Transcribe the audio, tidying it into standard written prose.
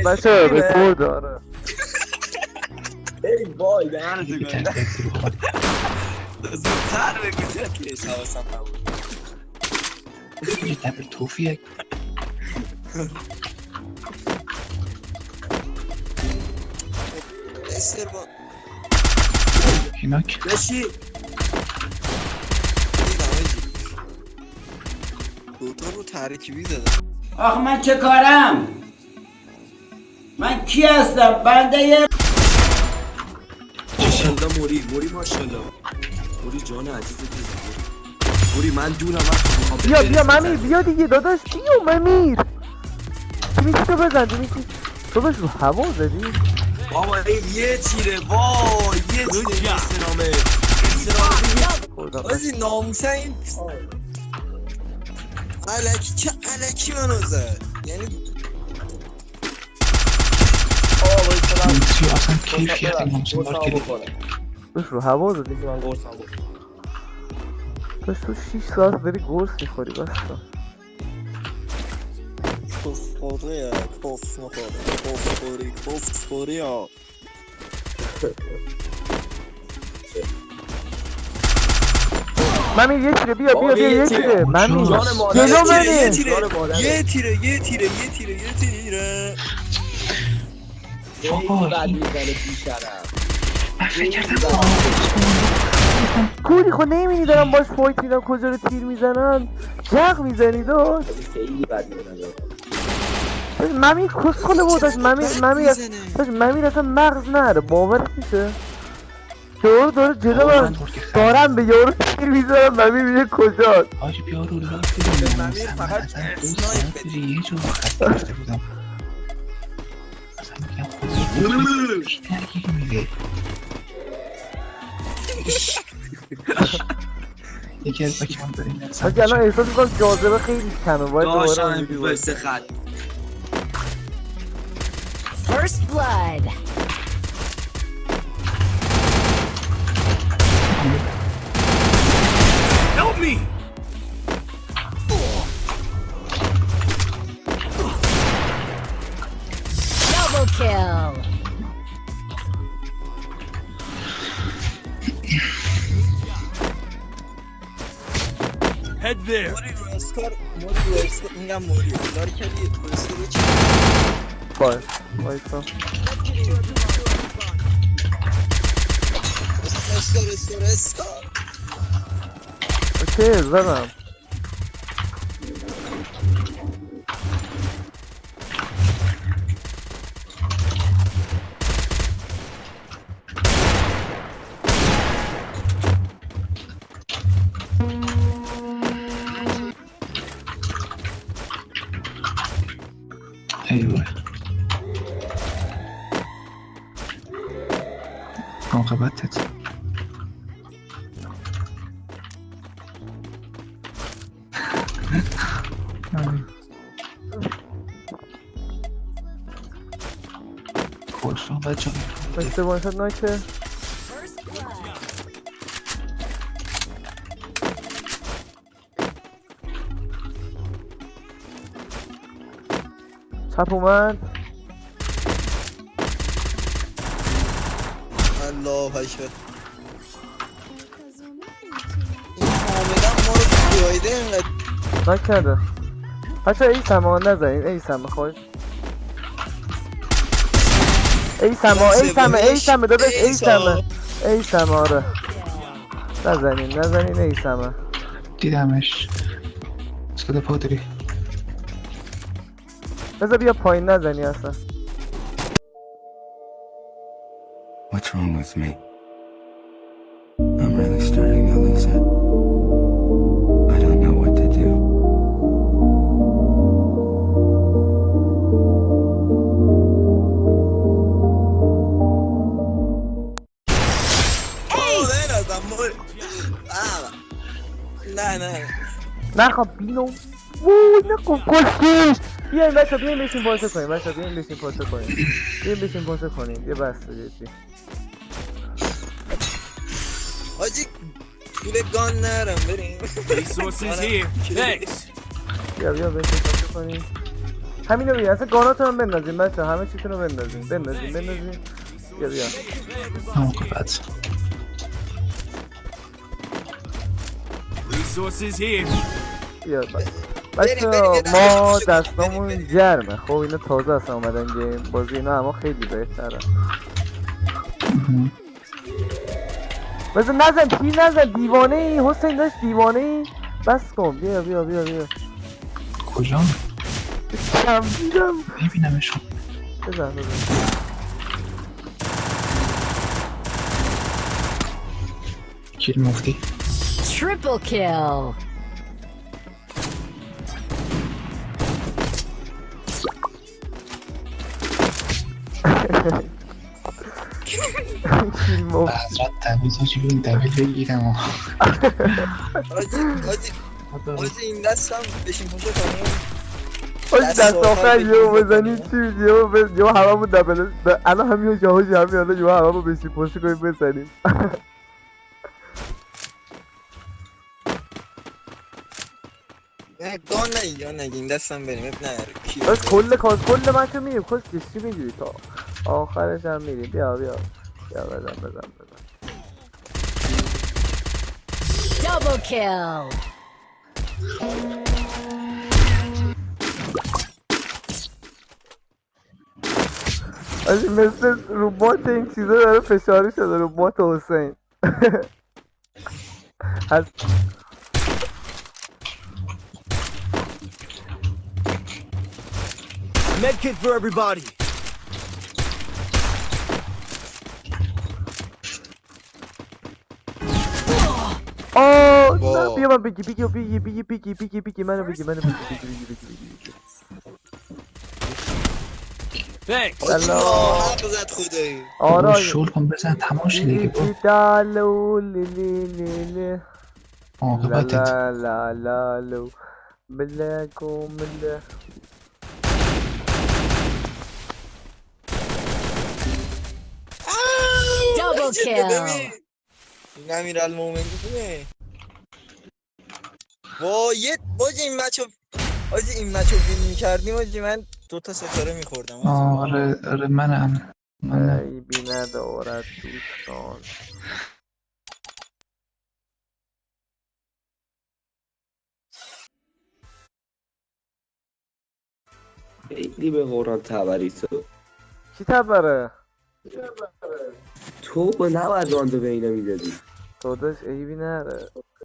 بچه رکورد داره. ای وای دهنتو گاییدم. زودتر بگو جدیش حواسم نبود. یه دبل توفیق استر با هیناک بشی دوتا رو ترکیبی دادم. آخ من چه کارم؟ من کی هستم؟ بنده یه ماشالله موری ماشالله موری جان عزیزت موری من دونم بیا ممیر بیا دیگه داداش بیا ممیر میتی تو بزن داداش رو هوا زدی بابا این یه تیره وای یه تیره استرامه بازی ناموسه این علکی منو زد یعنی منسی اصلا کیفیت نامسون دار کرده داداش رو هوا زدی من قرصم بود داداش تو 6 ساعت داری گرس میخوری بس کفخوری ها ممیر یه تیره بیا یه تیره ممیر جلو منه یه تیره بابا من فکر کردم کوری خود نمیدی دارم باش فایت میدم کجا رو تیر میزنن جغ میزنی داشت خیلی بد میزنه ممیر کسخله بود داشت ممیر اصلا مغز نره باورت میشه یارو داره جلو من دارم به یارو تیر میزنم ممیر میگه کجا آجی بیا رو لاک بزنیم ممیر فقط اسنایپ یه جور خط داشته بودم اصلا میگم خود بیشتر گیر میده یکی از بکم داریم حاجی الان احساس میکنم جاذبه خیلی کمه باید دوباره داشتم بسته خط First blood. Help me! Double kill. Head there. موری رو اسکار میگم موری داری کردی رو اسکار رو چی وایسا اسکار اوکی زدم ایوه مراقبتت کلسون بچه بسته باشد نایکه First blood. چپ اومد الله اکبر این کاملا ما رو بیایده اینقدر نکرده بچه ای سما نزنید ای سما خواهش ای سما داداش ای سما آره نزنین ای سما دیدمش صدا پادری بذار بیا پایین نزنی اصلا What's wrong with me? I'm really starting to lose it. I don't know what to do. نه نخواب بینو ووی نکن کشکش بیایم بچه بیایم بشین پاسه کنیم یه بسته جدی حاجی پول گان نرم بریم. Resources here. Thanks. بیا بیا بیا کنیم. همینو بیا اصلا گاناتون هم بندازیم بچه، همه چیتون رو بندازیم. بیا بیا موقفت Resources here. بیا بچه ما دستامون گرمه. خب اینا تازه اصلا اومدن گیم بازی اینا اما خیلی بهتره. بذار نزن پیر نزن، دیوانه ای حسین داشت، دیوانه ای. بس کن بیا بیا بیا بیا. کجا؟ کم دیدم. میبینمشون. بزن کیل مفتی. Triple kill. کیل مفت. حضرت تبیز ها چی بیم دبیل بگیرم. آجی این دست هم بشین پوشه کنیم. آجی دست آخر یهو بزنی چی میگی؟ یهو هممون دبل الان همین جاهاجی همین الان یهو هممون بشین پشت کنیم بزنیم. نه گان نگی این دست هم بریم اب نهاره. بس کل مچو میریم کل چی میگیری تا آخرش هم میریم. بیا بیا بیا بزن. Double kill. آجی مثل رو بات این چیزا داره فشاری شده رو بات حسین. هست Medkit for everybody. آه نه بیا من بگی منو بگی Thanks. آجی ناحق زد خدایی. آره شول کن بزن تمام شه دیگه برو. دالو لی موقفتت. لا لو بلاکم بلا. Double kill. این امیر المومنی کنه. باجی این مچو وین میکردیم آجی من 2 ستاره میخوردم. آره منم. عیبی ندارد دوستان. خیلی به قرآن تبری تو. کی تبره؟ تو نباید راندو به اینا میدادی. داداش عیبی نره.